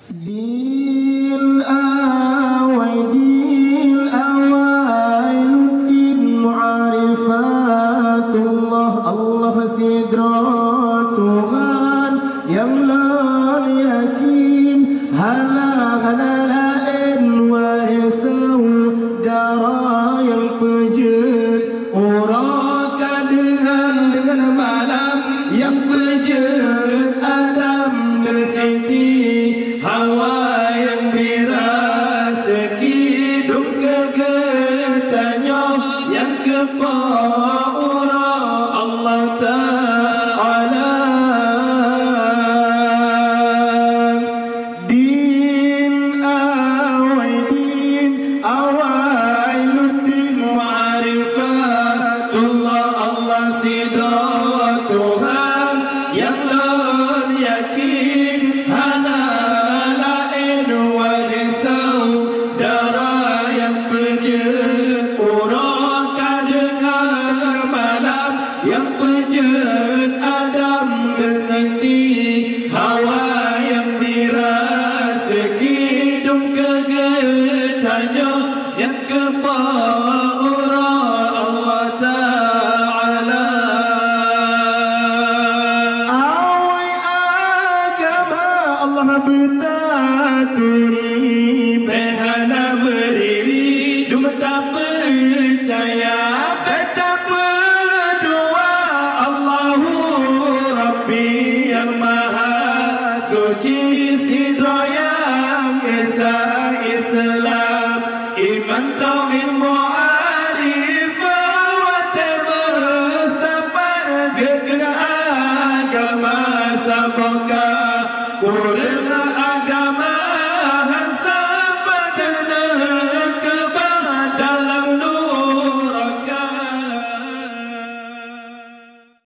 Din awai luddin mu'arifatullah. Allah sidra Tuhan yang lan yakin, hala lain warisau dara yang pejat, orang dengan malam yang pejat, Adam dan Siti, Hawa yang berasa hidup kegetanya yang kepaura Allah Ta'ala. Din awai luddin mu'arifatullah. Allah sidra Tuhan yang lan yakin, hana lain warisau dara yang pejat, orang dengan malam yang pejat, Adam dan Siti, Hawa yang dirasa hidup kegetanya yang kepaura Allah Ta'ala. Awai agama Allah bertaturi, behana berdiri dumta percaya, betapa doa Allahu Rabbi yang maha suci, sidra yang esa Islam, iman tauhid mu'arifah wa terbersafar gegera agama sabaka kurna agama